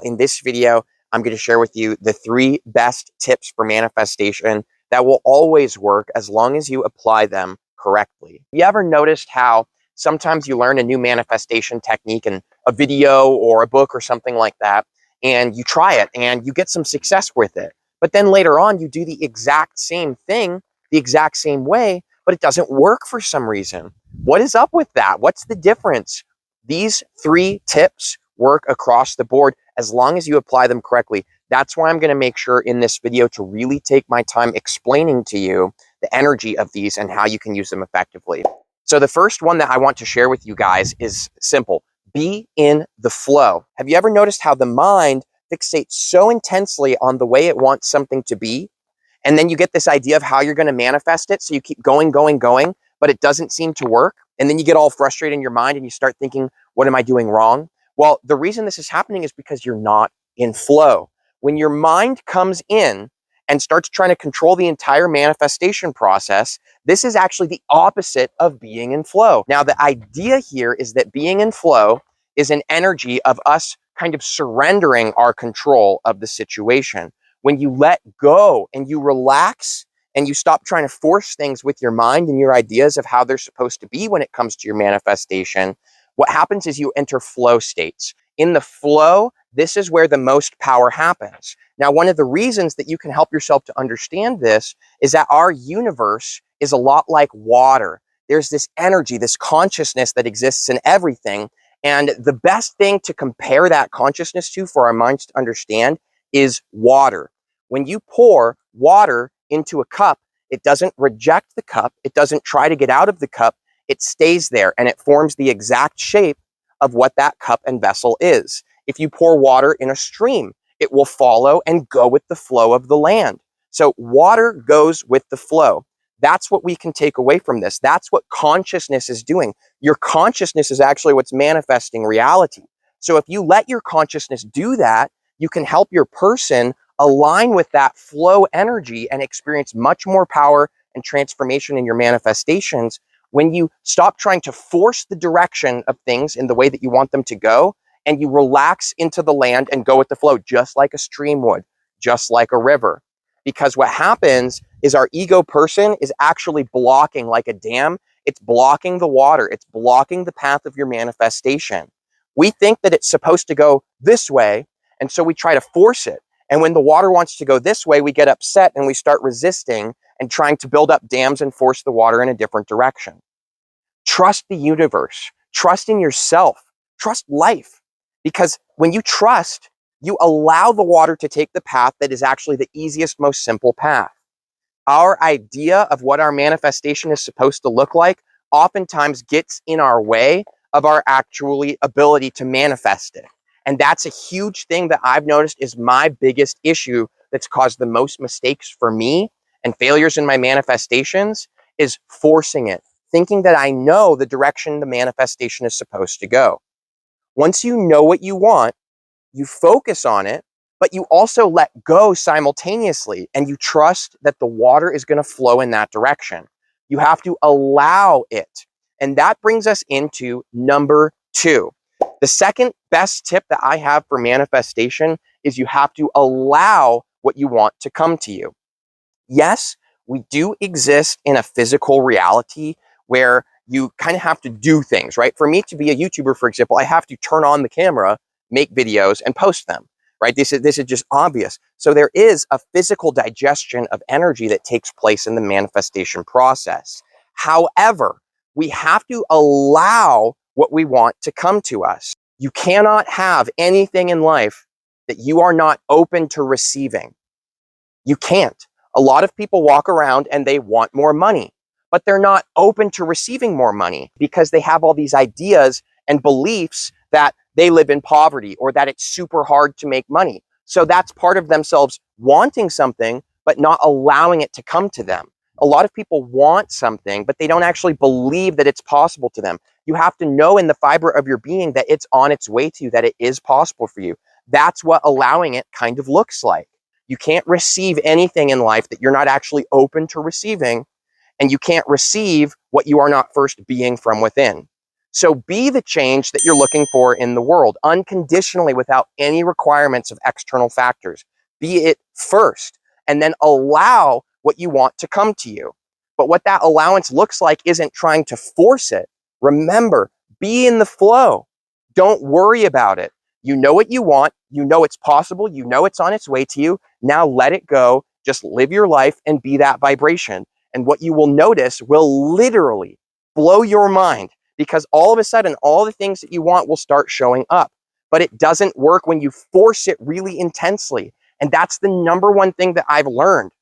In this video, I'm going to share with you the 3 best tips for manifestation that will always work as long as you apply them correctly. You ever noticed how sometimes you learn a new manifestation technique in a video or a book or something like that, and you try it and you get some success with it, but then later on you do the exact same thing the exact same way, but it doesn't work for some reason? What is up with that? What's the difference? These 3 tips work across the board as long as you apply them correctly. That's why I'm going to make sure in this video to really take my time explaining to you the energy of these and how you can use them effectively. So the first one that I want to share with you guys is simple. Be in the flow. Have you ever noticed how the mind fixates so intensely on the way it wants something to be? And then you get this idea of how you're going to manifest it. So you keep going, but it doesn't seem to work. And then you get all frustrated in your mind and you start thinking, what am I doing wrong? Well, the reason this is happening is because you're not in flow. When your mind comes in and starts trying to control the entire manifestation process, this is actually the opposite of being in flow. Now, the idea here is that being in flow is an energy of us kind of surrendering our control of the situation. When you let go and you relax and you stop trying to force things with your mind and your ideas of how they're supposed to be when it comes to your manifestation, what happens is you enter flow states. In the flow, this is where the most power happens. Now, one of the reasons that you can help yourself to understand this is that our universe is a lot like water. There's this energy, this consciousness that exists in everything. And the best thing to compare that consciousness to for our minds to understand is water. When you pour water into a cup, it doesn't reject the cup. It doesn't try to get out of the cup. It stays there and it forms the exact shape of what that cup and vessel is. If you pour water in a stream, it will follow and go with the flow of the land. So water goes with the flow. That's what we can take away from this. That's what consciousness is doing. Your consciousness is actually what's manifesting reality. So if you let your consciousness do that, you can help your person align with that flow energy and experience much more power and transformation in your manifestations when you stop trying to force the direction of things in the way that you want them to go, and you relax into the land and go with the flow, just like a stream would, just like a river. Because what happens is our ego person is actually blocking, like a dam, it's blocking the water, it's blocking the path of your manifestation. We think that it's supposed to go this way, and so we try to force it. And when the water wants to go this way, we get upset and we start resisting and trying to build up dams and force the water in a different direction. Trust the universe, trust in yourself, trust life. Because when you trust, you allow the water to take the path that is actually the easiest, most simple path. Our idea of what our manifestation is supposed to look like oftentimes gets in our way of our actually ability to manifest it. And that's a huge thing that I've noticed is my biggest issue that's caused the most mistakes for me and failures in my manifestations is forcing it, thinking that I know the direction the manifestation is supposed to go. Once you know what you want, you focus on it, but you also let go simultaneously and you trust that the water is going to flow in that direction. You have to allow it. And that brings us into number 2. The second best tip that I have for manifestation is you have to allow what you want to come to you. Yes, we do exist in a physical reality where you kind of have to do things, right? For me to be a YouTuber, for example, I have to turn on the camera, make videos, and post them, right? This is just obvious. So there is a physical digestion of energy that takes place in the manifestation process. However, we have to allow what we want to come to us. You cannot have anything in life that you are not open to receiving. You can't. A lot of people walk around and they want more money, but they're not open to receiving more money because they have all these ideas and beliefs that they live in poverty or that it's super hard to make money. So that's part of themselves wanting something, but not allowing it to come to them. A lot of people want something, but they don't actually believe that it's possible to them. You have to know in the fiber of your being that it's on its way to you, that it is possible for you. That's what allowing it kind of looks like. You can't receive anything in life that you're not actually open to receiving, and you can't receive what you are not first being from within. So be the change that you're looking for in the world, unconditionally, without any requirements of external factors. Be it first, and then allow what you want to come to you. But what that allowance looks like isn't trying to force it. Remember, be in the flow. Don't worry about it. You know what you want. You know it's possible. You know it's on its way to you. Now let it go. Just live your life and be that vibration. And what you will notice will literally blow your mind, because all of a sudden, all the things that you want will start showing up. But it doesn't work when you force it really intensely. And that's the number one thing that I've learned.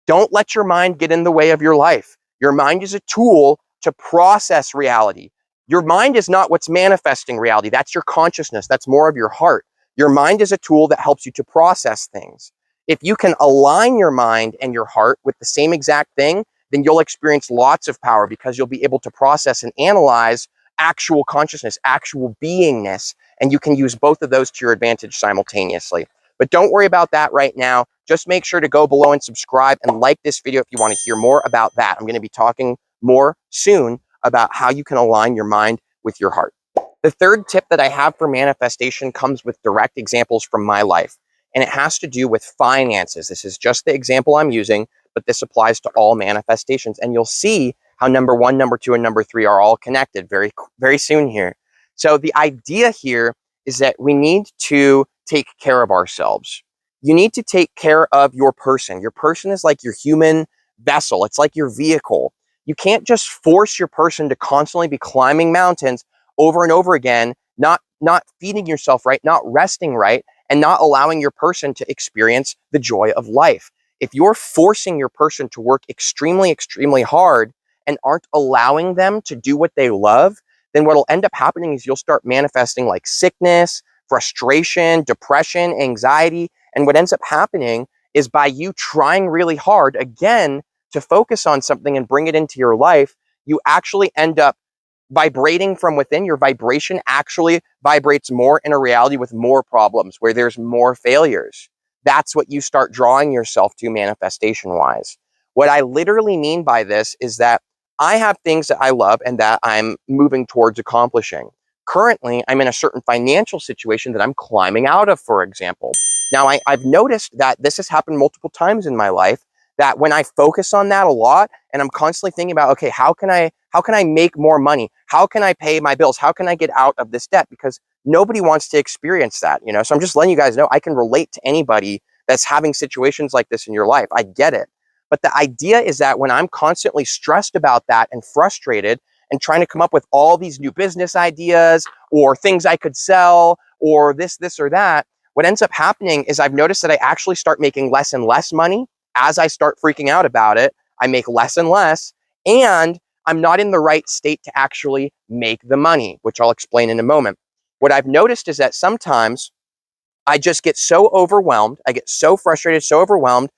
Don't let your mind get in the way of your life. Your mind is a tool to process reality. Your mind is not what's manifesting reality. That's your consciousness. That's more of your heart. Your mind is a tool that helps you to process things. If you can align your mind and your heart with the same exact thing, then you'll experience lots of power, because you'll be able to process and analyze actual consciousness, actual beingness, and you can use both of those to your advantage simultaneously. But don't worry about that right now. Just make sure to go below and subscribe and like this video if you want to hear more about that. I'm going to be talking more soon about how you can align your mind with your heart. The third tip that I have for manifestation comes with direct examples from my life, and it has to do with finances. This is just the example I'm using, but this applies to all manifestations. And you'll see how number one, number two, and number three are all connected very, very soon here. So the idea here is that we need to take care of ourselves. You need to take care of your person. Your person is like your human vessel. It's like your vehicle. You can't just force your person to constantly be climbing mountains over and over again, not feeding yourself right, not resting right, and not allowing your person to experience the joy of life. If you're forcing your person to work extremely, extremely hard and aren't allowing them to do what they love, then what'll end up happening is you'll start manifesting like sickness, frustration, depression, anxiety. And what ends up happening is, by you trying really hard, again, to focus on something and bring it into your life, you actually end up vibrating from within. Your vibration actually vibrates more in a reality with more problems, where there's more failures. That's what you start drawing yourself to manifestation wise. What I literally mean by this is that I have things that I love and that I'm moving towards accomplishing. Currently, I'm in a certain financial situation that I'm climbing out of, for example. Now, I've noticed that this has happened multiple times in my life, that when I focus on that a lot and I'm constantly thinking about, okay, how can I make more money? How can I pay my bills? How can I get out of this debt? Because nobody wants to experience that, you know? So I'm just letting you guys know I can relate to anybody that's having situations like this in your life. I get it. But the idea is that when I'm constantly stressed about that and frustrated and trying to come up with all these new business ideas or things I could sell or this or that, what ends up happening is I've noticed that I actually start making less and less money. As I start freaking out about it, I make less and less, and I'm not in the right state to actually make the money, which I'll explain in a moment. What I've noticed is that sometimes I just get so overwhelmed, I get so frustrated, so overwhelmed,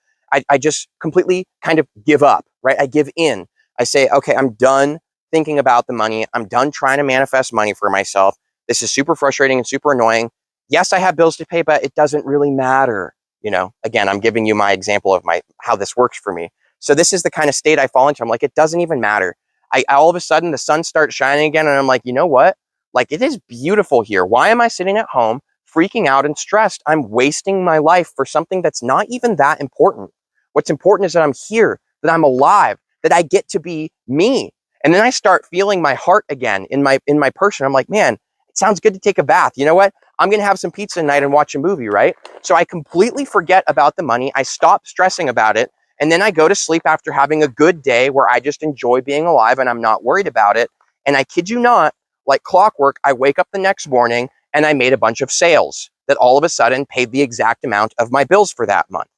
I just completely kind of give up, right? I give in. I say, okay, I'm done thinking about the money. I'm done trying to manifest money for myself. This is super frustrating and super annoying. Yes, I have bills to pay, but it doesn't really matter. You know, again, I'm giving you my example of how this works for me. So this is the kind of state I fall into. I'm like, it doesn't even matter. I all of a sudden the sun starts shining again, and I'm like, you know what? Like, it is beautiful here. Why am I sitting at home freaking out and stressed? I'm wasting my life for something that's not even that important. What's important is that I'm here, that I'm alive, that I get to be me. And then I start feeling my heart again in my person. I'm like, man, it sounds good to take a bath. You know what? I'm going to have some pizza tonight and watch a movie, right? So I completely forget about the money. I stop stressing about it. And then I go to sleep after having a good day where I just enjoy being alive and I'm not worried about it. And I kid you not, like clockwork, I wake up the next morning and I made a bunch of sales that all of a sudden paid the exact amount of my bills for that month.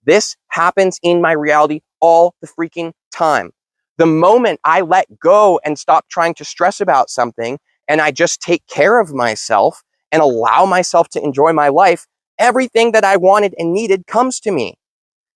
This happens in my reality all the freaking time. The moment I let go and stop trying to stress about something and I just take care of myself and allow myself to enjoy my life, everything that I wanted and needed comes to me.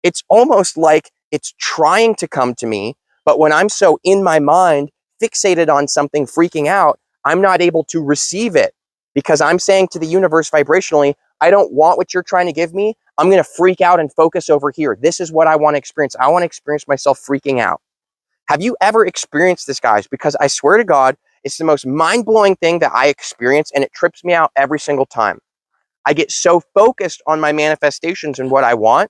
It's almost like it's trying to come to me, but when I'm so in my mind, fixated on something, freaking out, I'm not able to receive it, because I'm saying to the universe vibrationally, I don't want what you're trying to give me. I'm going to freak out and focus over here. This is what I want to experience. I want to experience myself freaking out. Have you ever experienced this, guys? Because I swear to God, It's the most mind-blowing thing that I experience, and it trips me out every single time. I get so focused on my manifestations and what I want,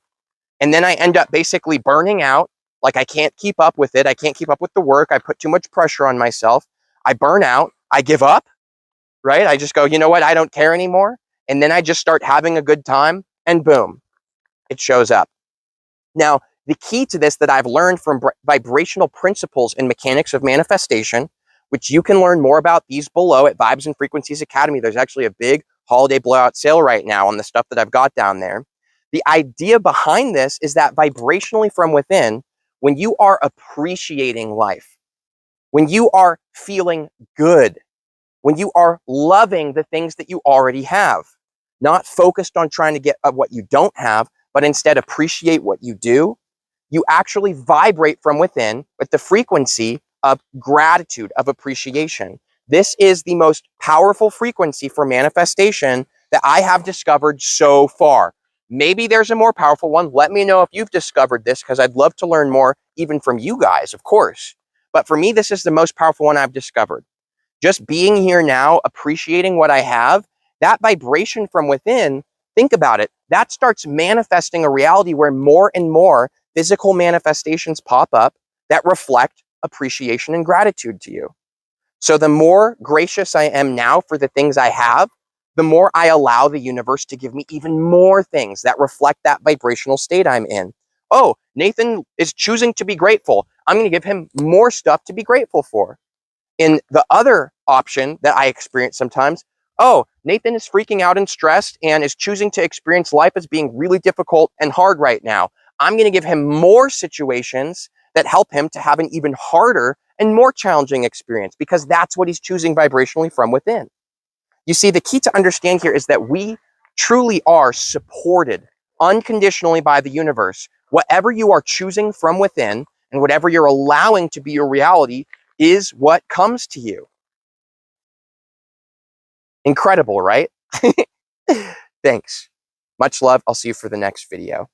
and then I end up basically burning out. Like, I can't keep up with it. I can't keep up with the work. I put too much pressure on myself. I burn out. I give up, right? I just go, you know what? I don't care anymore. And then I just start having a good time, and boom, it shows up. Now, the key to this that I've learned from vibrational principles and mechanics of manifestation, which you can learn more about these below at Vibes and Frequencies Academy. There's actually a big holiday blowout sale right now on the stuff that I've got down there. The idea behind this is that vibrationally from within, when you are appreciating life, when you are feeling good, when you are loving the things that you already have, not focused on trying to get what you don't have, but instead appreciate what you do, you actually vibrate from within with the frequency of gratitude, of appreciation. This is the most powerful frequency for manifestation that I have discovered so far. Maybe there's a more powerful one. Let me know if you've discovered this, because I'd love to learn more, even from you guys, of course. But for me, this is the most powerful one I've discovered. Just being here now, appreciating what I have, that vibration from within, think about it, that starts manifesting a reality where more and more physical manifestations pop up that reflect appreciation and gratitude to you. So the more gracious I am now for the things I have, the more I allow the universe to give me even more things that reflect that vibrational state I'm in. Oh, Nathan is choosing to be grateful. I'm going to give him more stuff to be grateful for. In the other option that I experience sometimes, oh, Nathan is freaking out and stressed and is choosing to experience life as being really difficult and hard right now. I'm going to give him more situations that help him to have an even harder and more challenging experience, because that's what he's choosing vibrationally from within. You see, the key to understand here is that we truly are supported unconditionally by the universe. Whatever you are choosing from within and whatever you're allowing to be your reality is what comes to you. Incredible, right? Thanks. Much love. I'll see you for the next video.